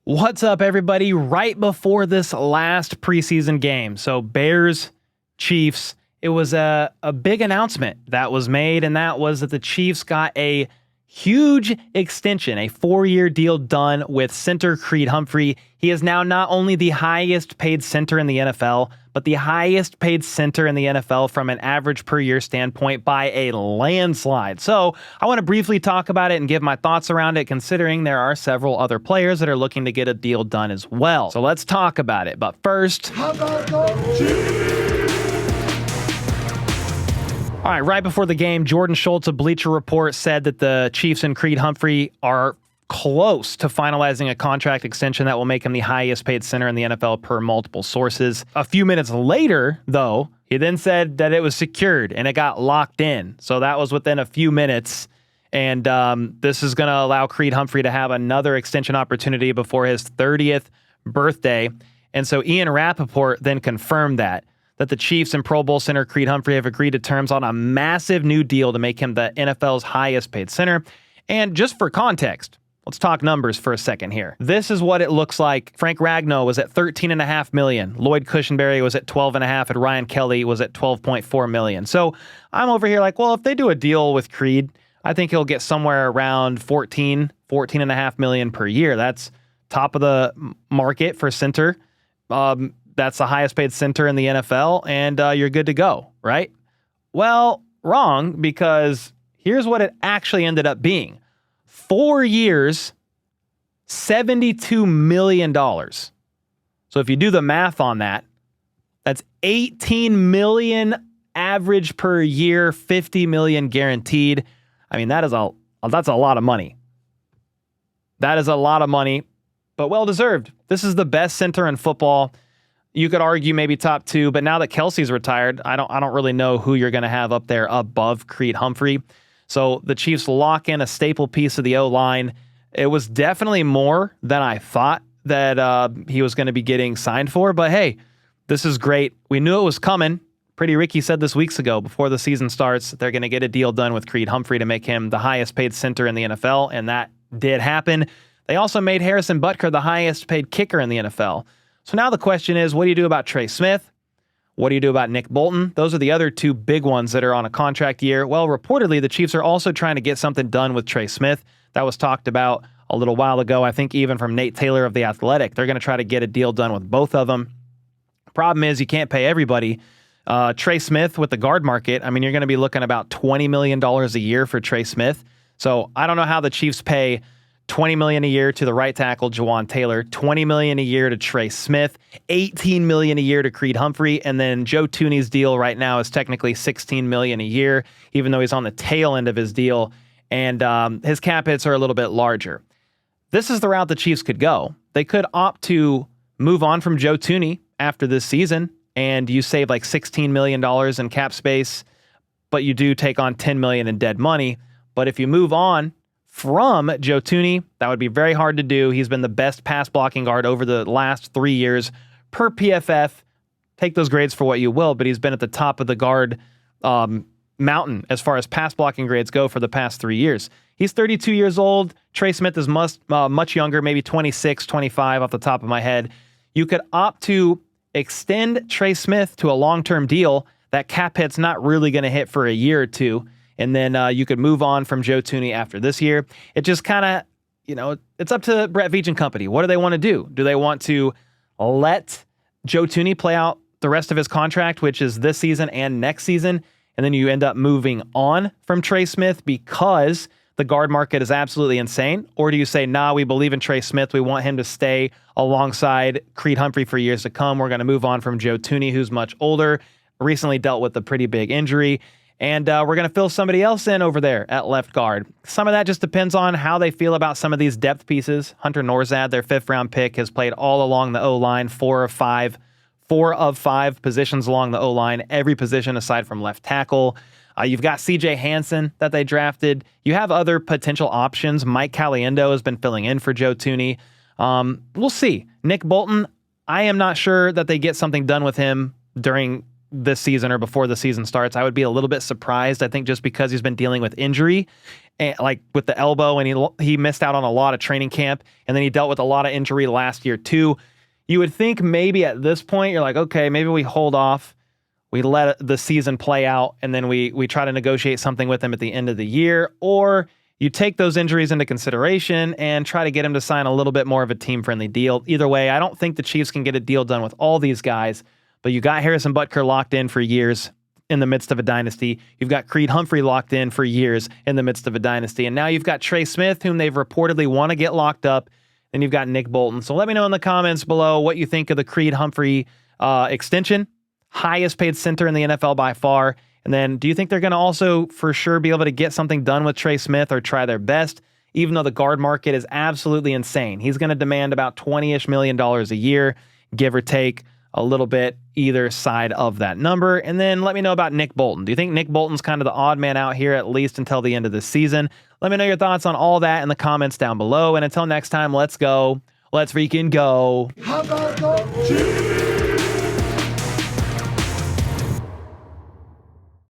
What's up, everybody? Right before this last preseason game, so Bears, Chiefs, it was a big announcement that was made, and that was that the Chiefs got a huge extension, a 4-year deal done with center Creed Humphrey. He is now not only the highest paid center in the NFL, but the highest paid center in the NFL from an average per year standpoint by a landslide. So I want to briefly talk about it and give my thoughts around it, considering there are several other players that are looking to get a deal done as well. So let's talk about it. But first, how about the Chiefs? All right, right before the game, Jordan Schultz of Bleacher Report said that the Chiefs and Creed Humphrey are close to finalizing a contract extension that will make him the highest paid center in the NFL per multiple sources. A few minutes later, though, he then said that it was secured and it got locked in. So that was within a few minutes. And this is going to allow Creed Humphrey to have another extension opportunity before his 30th birthday. And so Ian Rappaport then confirmed that the Chiefs and Pro Bowl center Creed Humphrey have agreed to terms on a massive new deal to make him the NFL's highest paid center. And just for context, let's talk numbers for a second here. This is what it looks like. Frank Ragnow was at $13.5 million. Lloyd Cushenberry was at $12.5 million, and Ryan Kelly was at $12.4 million. So I'm over here like, well, if they do a deal with Creed, I think he'll get somewhere around $14.5 million per year. That's top of the market for center. That's the highest paid center in the NFL, and you're good to go, right? Well, wrong, because here's what it actually ended up being. 4 years, $72 million. So if you do the math on that, that's $18 million average per year, $50 million guaranteed. I mean, that's a lot of money. That is a lot of money, but well-deserved. This is the best center in football. You could argue maybe top two, but now that Kelsey's retired, I don't really know who you're going to have up there above Creed Humphrey. So the Chiefs lock in a staple piece of the O-line. It was definitely more than I thought that he was going to be getting signed for, but hey, this is great. We knew it was coming. Pretty Ricky said this weeks ago before the season starts, they're going to get a deal done with Creed Humphrey to make him the highest paid center in the NFL, and that did happen. They also made Harrison Butker the highest paid kicker in the NFL. So now the question is, what do you do about Trey Smith? What do you do about Nick Bolton? Those are the other two big ones that are on a contract year. Well, reportedly, the Chiefs are also trying to get something done with Trey Smith. That was talked about a little while ago, I think even from Nate Taylor of The Athletic. They're going to try to get a deal done with both of them. Problem is, you can't pay everybody. Trey Smith with the guard market, I mean, you're going to be looking about $20 million a year for Trey Smith. So I don't know how the Chiefs pay $20 million a year to the right tackle, Jawan Taylor, $20 million a year to Trey Smith, $18 million a year to Creed Humphrey, and then Joe Thuney's deal right now is technically $16 million a year, even though he's on the tail end of his deal, and his cap hits are a little bit larger. This is the route the Chiefs could go. They could opt to move on from Joe Thuney after this season, and you save like $16 million in cap space, but you do take on $10 million in dead money. But if you move on from Joe Thuney, that would be very hard to do. He's been the best pass blocking guard over the last 3 years per PFF. Take those grades for what you will, but he's been at the top of the guard mountain as far as pass blocking grades go for the past 3 years. He's 32 years old. Trey Smith is much younger, maybe 26, 25 off the top of my head. You could opt to extend Trey Smith to a long-term deal. That cap hit's not really going to hit for a year or two. And then you could move on from Joe Thuney after this year. It just kind of, it's up to Brett Veach and company. What do they want to do? Do they want to let Joe Thuney play out the rest of his contract, which is this season and next season, and then you end up moving on from Trey Smith because the guard market is absolutely insane? Or do you say, nah, we believe in Trey Smith. We want him to stay alongside Creed Humphrey for years to come. We're going to move on from Joe Thuney, who's much older, recently dealt with a pretty big injury. And we're going to fill somebody else in over there at left guard. Some of that just depends on how they feel about some of these depth pieces. Hunter Norzad, their 5th-round pick, has played all along the O-line, 4 of 5 positions along the O-line, every position aside from left tackle. You've got C.J. Hansen that they drafted. You have other potential options. Mike Caliendo has been filling in for Joe Thuney. We'll see. Nick Bolton, I am not sure that they get something done with him during this season or before the season starts. I would be a little bit surprised, I think, just because he's been dealing with injury. and, like with the elbow, and he missed out on a lot of training camp, and then he dealt with a lot of injury last year too. You would think maybe at this point you're like, okay, maybe we hold off, we let the season play out, and then we try to negotiate something with him at the end of the year, or you take those injuries into consideration and try to get him to sign a little bit more of a team-friendly deal. Either way, I don't think the Chiefs can get a deal done with all these guys, but you got Harrison Butker locked in for years in the midst of a dynasty. You've got Creed Humphrey locked in for years in the midst of a dynasty. And now you've got Trey Smith, whom they've reportedly want to get locked up. Then you've got Nick Bolton. So let me know in the comments below what you think of the Creed Humphrey extension. Highest paid center in the NFL by far. And then do you think they're going to also for sure be able to get something done with Trey Smith or try their best, even though the guard market is absolutely insane? He's going to demand about $20-ish million a year, give or take a little bit either side of that number. And then let me know about Nick Bolton. Do you think Nick Bolton's kind of the odd man out here, at least until the end of the season? Let me know your thoughts on all that in the comments down below. And until next time, let's go. Let's freaking go. How about the Chiefs?